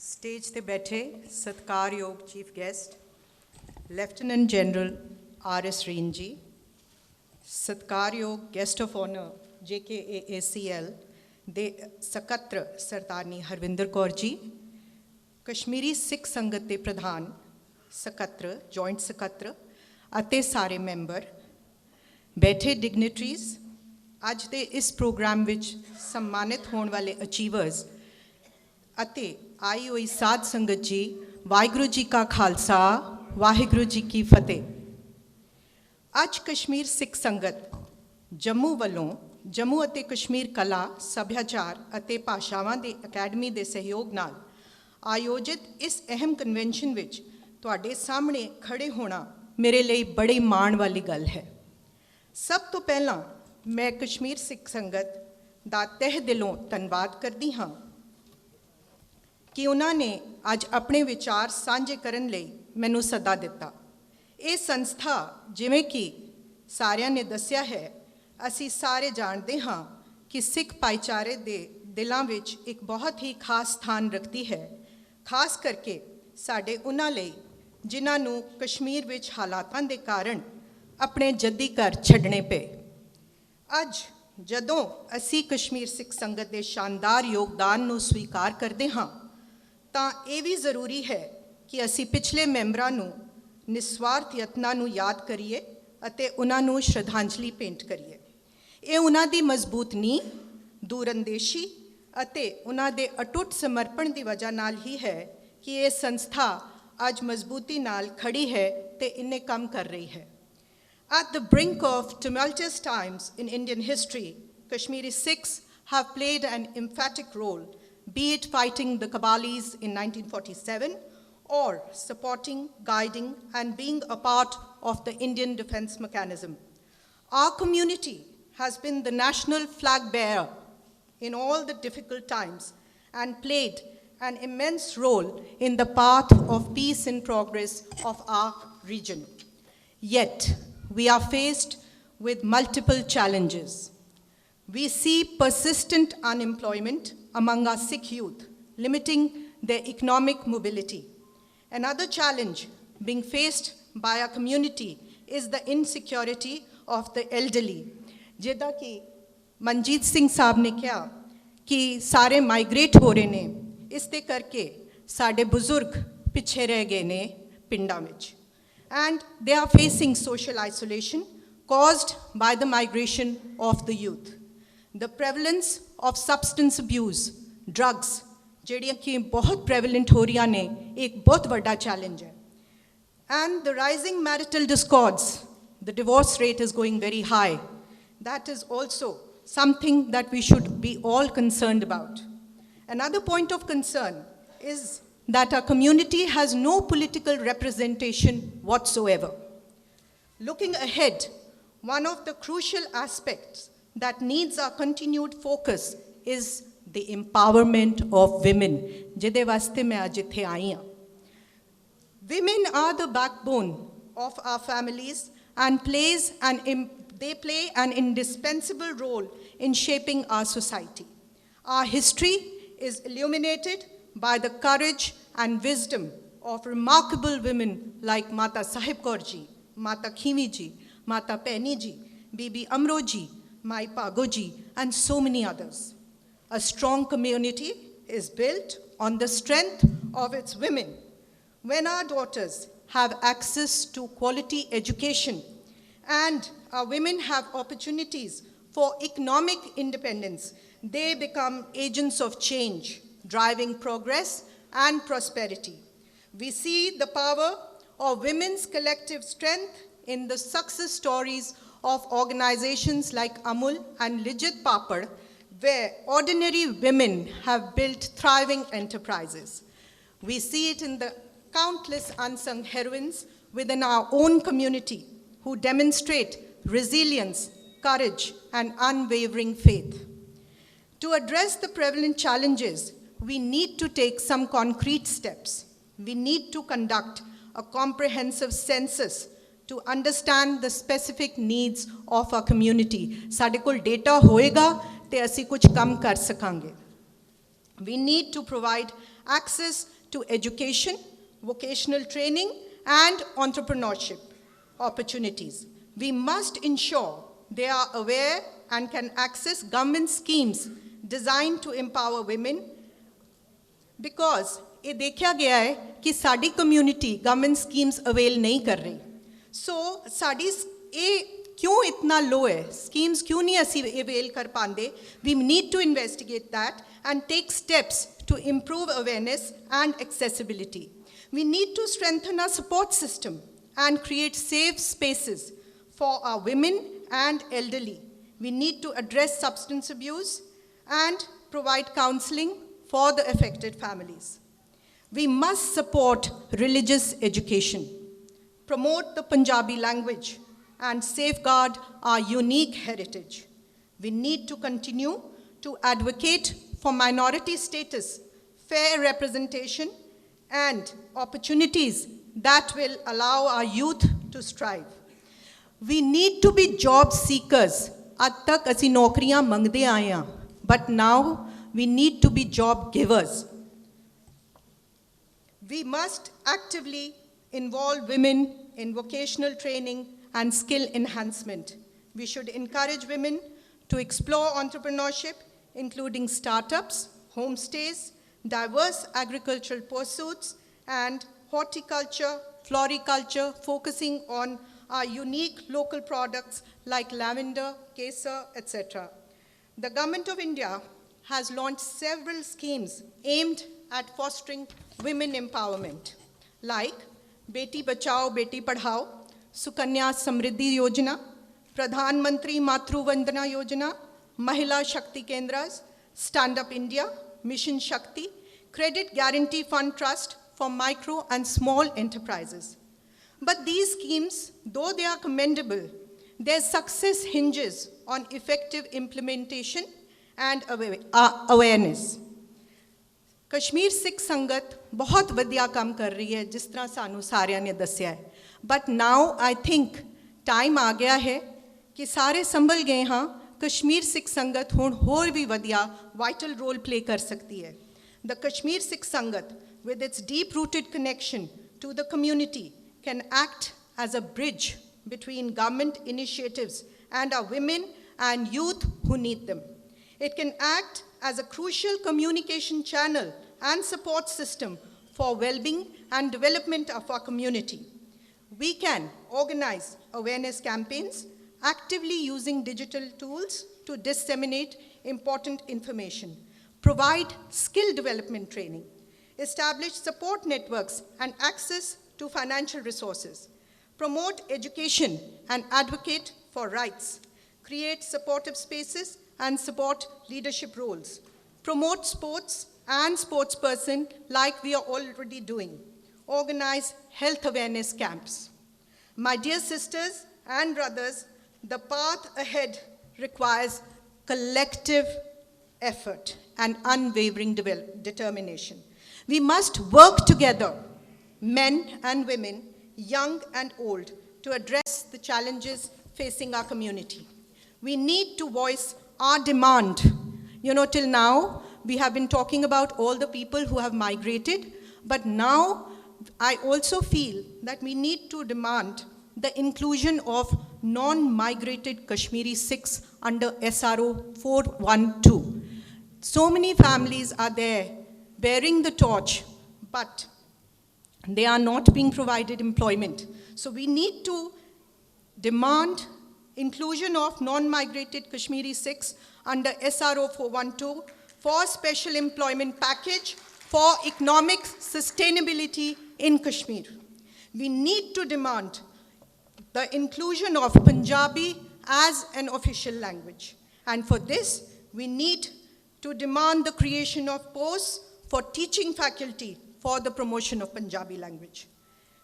Stage ते बैठे सत्कारयोग chief guest lieutenant general RS Reen ji, सत्कारयोग गेस्ट ऑफ ऑनर JKAACL दे सकत्र सरदारनी हरविंदर कौर जी, कश्मीरी सिख संगत के प्रधान सकत्र जॉइंट सकत्र अते सारे मैंबर, बैठे डिग्निटरीज, अज के इस प्रोग्राम विच सम्मानित होने वाले अचीवर्स अते आई हुई साध संगत जी, वाहिगुरू जी का खालसा वाहिगुरू जी की फतेह। अज कश्मीर सिख संगत जम्मू वालों जम्मू अते कश्मीर कला सभ्याचार अते भाषावां दे अकैडमी के सहयोग नाल आयोजित इस अहम कन्वेंशन विच तुहाडे सामने खड़े होना मेरे लिए बड़े माण वाली गल है। सब तो पहला मैं कश्मीर सिख संगत दा तह दिलों धन्नवाद करदी हाँ कि उन्होंने अज अपने विचार साझे करन लई मैनू सदा दिता। ये संस्था जिवें कि सारियां ने दस्या है, असी सारे जानते हाँ कि सिख भाईचारे दे दिलों विच एक बहुत ही खास स्थान रखती है, खास करके साडे उन्हां लई जिन्हां नूं कश्मीर विच हालातां दे कारण अपने जद्दी घर छड्डणे पे। अज जदों असी कश्मीर सिख संगत के शानदार योगदान नूं स्वीकार करते हाँ तां ये भी जरूरी है कि असी पिछले मैंबरां नूं निस्वार्थ यत्नां नूं याद करिए अते उन्हां नूं श्रद्धांजलि भेंट करिए। ये उन्हां दी मजबूत नींह, दूरअंदेशी अते उन्हां दे अटुट समर्पण की वजह नाल ही है कि ये संस्था अज मजबूती नाल खड़ी है ते इन्ने काम कर रही है। At the brink of tumultuous times in Indian history, Kashmiri Sikhs have played an emphatic role, be it fighting the Kabalis in 1947 or supporting, guiding, and being a part of the Indian defense mechanism. Our community has been the national flag bearer in all the difficult times and played an immense role in the path of peace and progress of our region. Yet, we are faced with multiple challenges. We see persistent unemployment among our Sikh youth, limiting their economic mobility. Another challenge being faced by our community is the insecurity of the elderly. जिदा कि मनजीत सिंह साहब ने कहा कि सारे migrate हो रहे ने, इसते करके साडे बुजुर्ग पिछे रह गए ने पिंडां विच, and they are facing social isolation caused by the migration of the youth. The prevalence of substance abuse, drugs, ਜਿਹੜੀਆਂ कि बहुत prevalent हो रही ने, एक बहुत बड़ा challenge है. And the rising marital discords, the divorce rate is going very high. That is also something that we should be all concerned about. Another point of concern is that our community has no political representation whatsoever. Looking ahead, one of the crucial aspects that needs our continued focus is the empowerment of women. जिहदे वास्ते मैं आज इत्थे आई हां. Women are the backbone of our families and they play an indispensable role in shaping our society. Our history is illuminated by the courage and wisdom of remarkable women like Mata Sahib Kaur ji, Mata Khiwi ji, Mata Paini ji, Bibi Amro ji, Mai Pago ji, and so many others. A strong community is built on the strength of its women. When our daughters have access to quality education and our women have opportunities for economic independence, they become agents of change, driving progress and prosperity. We see the power of women's collective strength in the success stories of organizations like Amul and Lijit Papad, where ordinary women have built thriving enterprises. We see it in the countless unsung heroines within our own community who demonstrate resilience, courage, and unwavering faith. To address the prevalent challenges, we need to take some concrete steps. We need to conduct a comprehensive census to understand the specific needs of our community. साडे कोल data होएगा ते असी कुछ कम कर सकांगे. We need to provide access to education, vocational training, and entrepreneurship opportunities. We must ensure they are aware and can access government schemes designed to empower women, because ये देखा गया है कि sari community government schemes avail नहीं कर रही. सो साड़ी ये क्यों इतना लो है, स्कीम्स क्यों नहीं असी अवेल कर पाते? We need to investigate that and take steps to improve awareness and accessibility. We need to strengthen our support system and create safe spaces for our women and elderly. We need to address substance abuse and provide counseling for the affected families. We must support religious education, promote the Punjabi language, and safeguard our unique heritage. We need to continue to advocate for minority status, fair representation, and opportunities that will allow our youth to strive. We need to be job seekers. आज तक असी नौकरियां मंगदे आए हैं, but now we need to be job givers. We must actively involve women in vocational training and skill enhancement. We should encourage women to explore entrepreneurship, including startups, homestays, diverse agricultural pursuits, and horticulture, floriculture, focusing on our unique local products like lavender, kesar, etc. The Government of India has launched several schemes aimed at fostering women empowerment, like Beti Bachao, Beti Padhao, Sukanya Samriddhi Yojana, Pradhan Mantri Matru Vandana Yojana, Mahila Shakti Kendras, Stand Up India, Mission Shakti, Credit Guarantee Fund Trust for micro and small enterprises. But these schemes, though they are commendable, their success hinges on effective implementation and awareness. Kashmir Sikh संगत बहुत वधिया काम कर रही है, जिस तरह सानू सारियां ने दस्या है. But now I think time आ गया है कि सारे संभल गए हाँ, कश्मीर सिख संगत हुण होर भी वधिया वाइटल रोल प्ले कर सकती है. द कश्मीर सिख संगत with its deep-rooted connection to the community can act as a bridge between government initiatives and our women and youth who need them. It can act as a crucial communication channel and support system for well-being and development of our community. We can organize awareness campaigns, actively using digital tools to disseminate important information, provide skill development training, establish support networks and access to financial resources, promote education and advocate for rights, create supportive spaces and support leadership roles, promote sports and sportsperson like we are already doing, organize health awareness camps. My dear sisters and brothers, the path ahead requires collective effort and unwavering determination. We must work together, men and women, young and old, to address the challenges facing our community. We need to voice our demand. You know, till now, we have been talking about all the people who have migrated, but now I also feel that we need to demand the inclusion of non-migrated Kashmiri Sikhs under SRO 412. So many families are there bearing the torch, but they are not being provided employment. So we need to demand inclusion of non-migrated Kashmiri Sikhs under SRO 412 for special employment package for economic sustainability in Kashmir. We need to demand the inclusion of Punjabi as an official language. And for this, we need to demand the creation of posts for teaching faculty for the promotion of Punjabi language.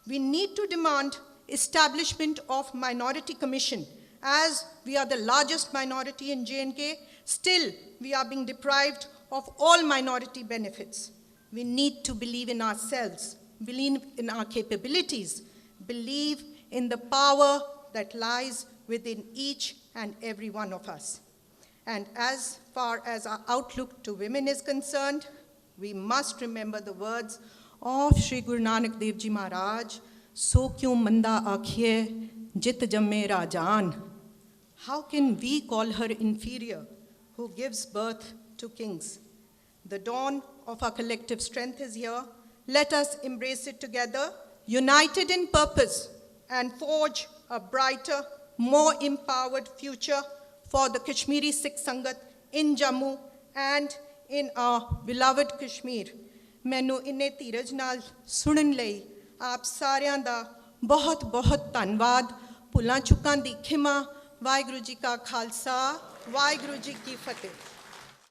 We need to demand establishment of minority commission. As we are the largest minority in J&K, still we are being deprived of all minority benefits. We need to believe in ourselves, believe in our capabilities, believe in the power that lies within each and every one of us. And as far as our outlook to women is concerned, we must remember the words of Shri Guru Nanak Dev Ji Maharaj, so kyun manda aakhiye jit jamme rajan. How can we call her inferior, who gives birth to kings? The dawn of our collective strength is here. Let us embrace it together, united in purpose, and forge a brighter, more empowered future for the Kashmiri Sikh Sangat in Jammu and in our beloved Kashmir. मैनू इन्ने धीरज नाल सुनन लई आप सारियां दा बहुत बहुत धन्नवाद. भुलां चुकां दी खिमा. वाहिगुरू जी का खालसा, वाहिगुरू जी की फतेह.